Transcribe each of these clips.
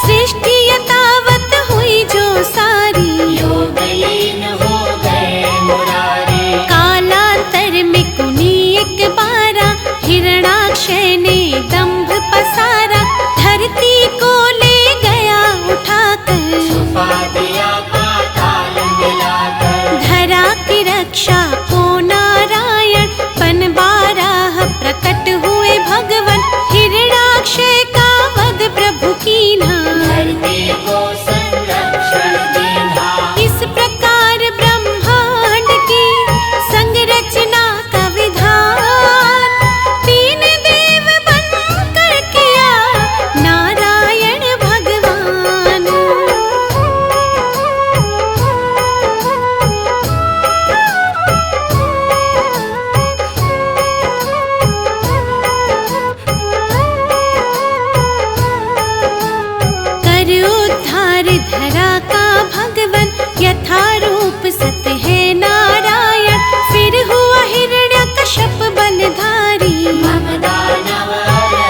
सृष्टि यथावत हुई जो रक्षा को नारायण बन बारह प्रकट हुए भगवन। हिरण्याक्षय का वध प्रभु कीन्हा, धरती को संरक्षण दीन्हा। इस प्रकार ब्रह्मांड की संरचना का विधान तीन देव बनकर किया नारायण भगवान। कर उद्धार धरा का भगवन, यथा रूप सत है नारायण। फिर हुआ हिरण्यकश्यप बलधारी, मम दानव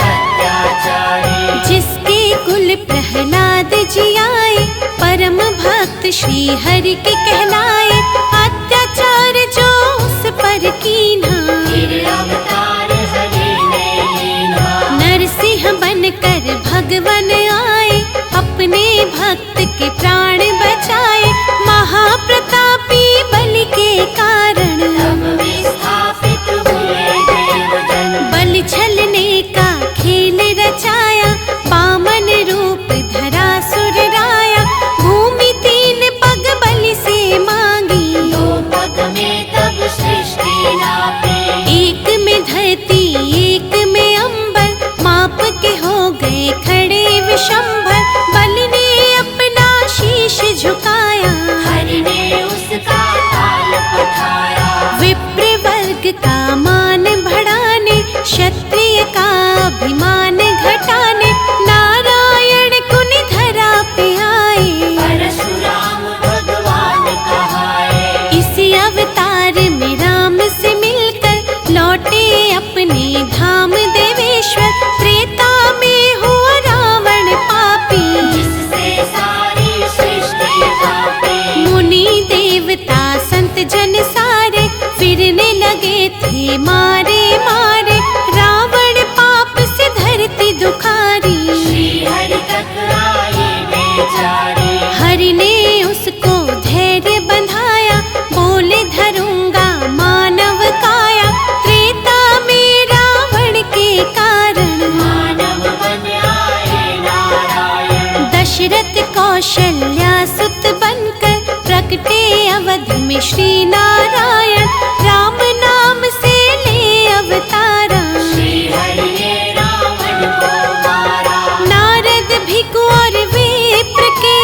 अत्याचारी। जिसके कुल प्रहलाद जी आए, परम भक्त श्री हरि के कहलाए। अत्याचार जो उस पर कीन्हा, फिर अवतार हरि ने लीन्हा। नरसिंह बनकर भगवन आए, अपने भक्त के प्राण बचाए। महाप्रतापी बलि के कारण, तब विस्थापित हुए देवगण। बलि छलने का खेल रचाया, वामन रूप धरा सुर राया। भूमि तीन पग बलि से मांगी, दो पग में तब सृष्टि नापी। एक में धरती एक में अंबर, माप के हो गए खड़े विशंभर। बलि ने अपना शीश झुकाया, हरि ने उसका ताल पठाया। विप्र वर्ग का मान बढ़ाने, क्षत्रिय का अभिमान घटाने। नारायण गुण धरा पे आए, परशुराम भगवान कहाए। इसी अवतार में राम से मिलकर लौटे अपने धाम देवेश्वर। त्रेता में हुआ रावण पापी, जिससे सारी सृष्टि कांपी। मुनि देवता संत जन सारे, फिरने लगे थे मारे मारे। रावण पाप से धरती दुखारी, श्री हरि तक आई बेचारी। हरि ने उसको धैर्य बंधाया, बोले धरूंगा मानव काया। त्रेता में रावण के कारण, मानव बन आए नारायण। दशरथ कौशल्या सुत बनकर, प्रकटे अवध में श्री नारायण। राम नाम से ले अवतारा, श्री हरि ने रावण को मारा। नारद भिखु और विप्र के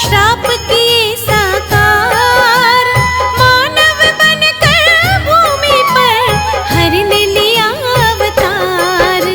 श्राप किए साकार। मानव बनकर भूमि पर हरि ने लिया अवतार।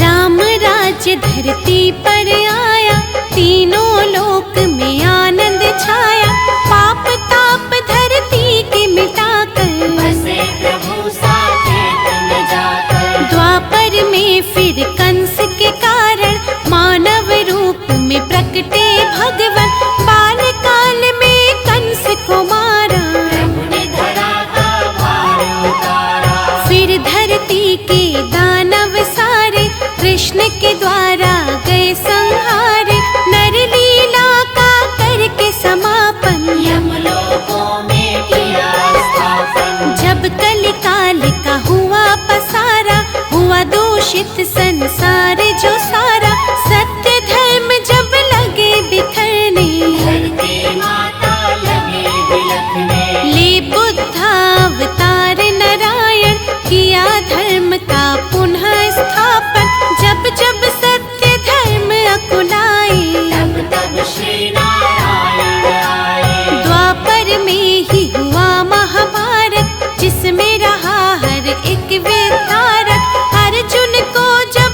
राम राज्य धरती पर आया, तीनों लोक में आनंद छाया। पाप ताप धरती के मिटाकर, बसे प्रभु साकेत में जाकर। द्वापर में फिर कंस के कारण, मानव रूप में प्रकटे भगवन। बाल काल में कंस को मारा, प्रभु ने धरा का भार उतारा। फिर धरती के दानव सारे, कृष्ण के द्वारा गए संहारे। नर लीला का करके समापन, यमलोकों में किया स्थापन। जब कलि काल का हुआ पसारा, हुआ दूषित संसार जो सारा। सत्य धर्म जब लगे बिखरने, धरती माता लगे बिलखने। ले बुद्धावतार नारायण, किया धर्म का पुनः स्थापन। जब जब सत्य धर्म अकुलाए, तब तब श्री नारायण आए। द्वापर में ही हुआ महाभारत, जिसमें रहा हर एक विधारक। अर्जुन को जब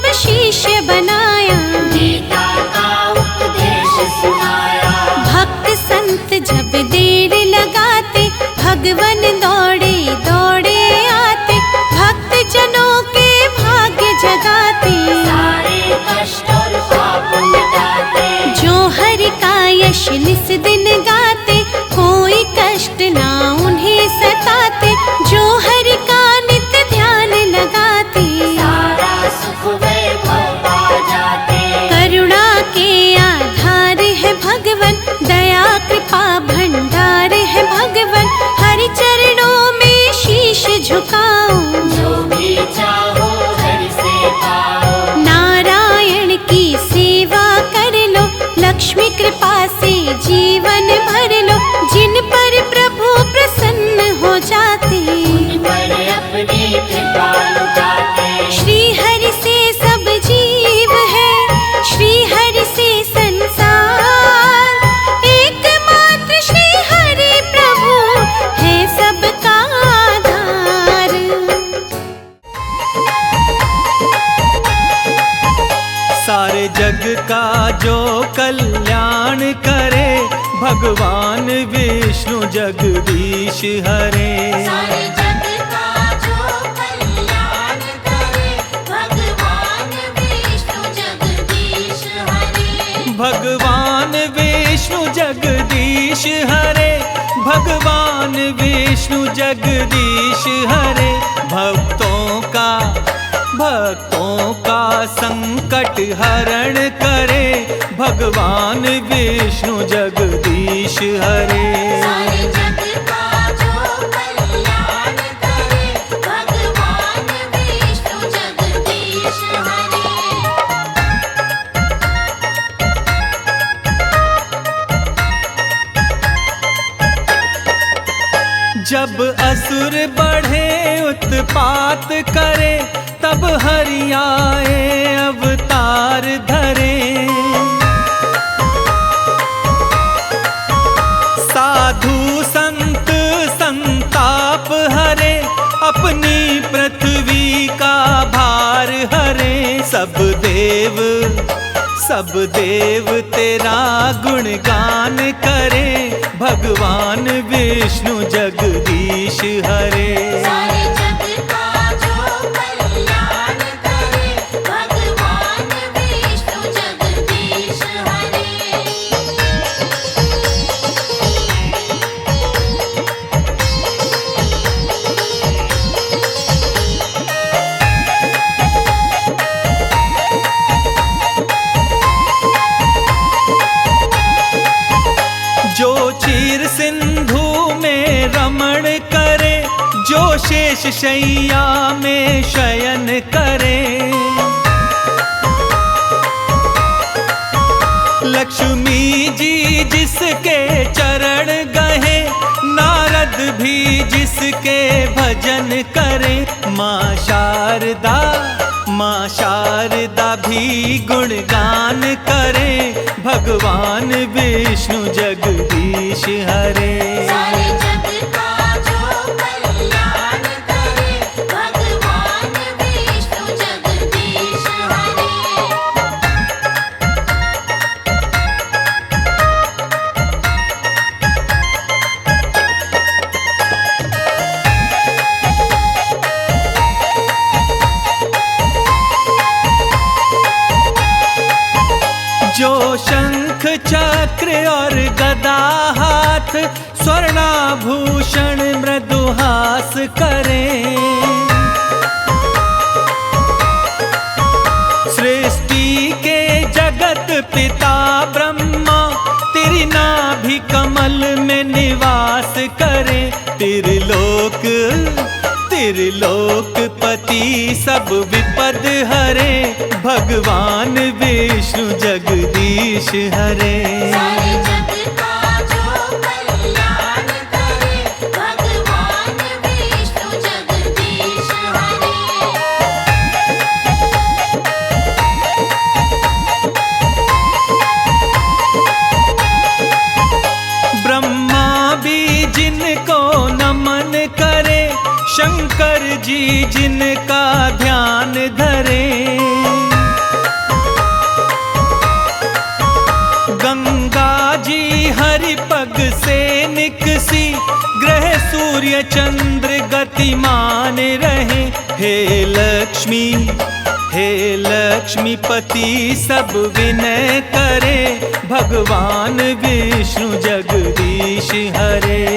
सारे जग का जो कल्याण करे, भगवान विष्णु जगदीश हरे। सारे जग का जो कल्याण करे, भगवान विष्णु जगदीश हरे। भगवान विष्णु जगदीश हरे, भगवान विष्णु जगदीश हरे। भक्तों का संकट हरण करे, भगवान विष्णु जगदीश हरे। सारे जग का जो कल्याण करे, भगवान विष्णु जगदीश हरे। जब असुर बढ़े उत्पात करे, तब हरि आए अवतार धरे। साधु संत संताप हरे, अपनी पृथ्वी का भार हरे। सब देव तेरा गुणगान करे, भगवान विष्णु जगदीश हरे। सारे जग का जो कल्याण करे, भगवान विष्णु जगदीश हरे। जो क्षीर सिंधु में रमण करे, जो शेष शैया में शयन करे। लक्ष्मी जी जिसके चरण गहे, नारद भी जिसके भजन करे। माँ शारदा भी गुणगान करे, भगवान विष्णु जगदीश हरे। सारे जग का जो कल्याण करे, भगवान विष्णु जगदीश हरे। जो शंख चक्र और गदा हाथ, स्वर्णाभूषण मृदुहास करे। सृष्टि के जगत पिता ब्रह्मा, तेरी नाभि कमल में निवास करे। त्रिलोकपति सब विपद हरे, भगवान विष्णु जगदीश हरे। सारे जग का जो कल्याण करे, भगवान विष्णु जगदीश हरे। ब्रह्मा भी जिनको नमन करे, शंकर जी जिनका ध्यान धरे। गंगा जी हरि पग से निकसी, ग्रह सूर्य चंद्र गतिमान रहे। हे लक्ष्मीपति सब विनय करे, भगवान विष्णु जगदीश हरे।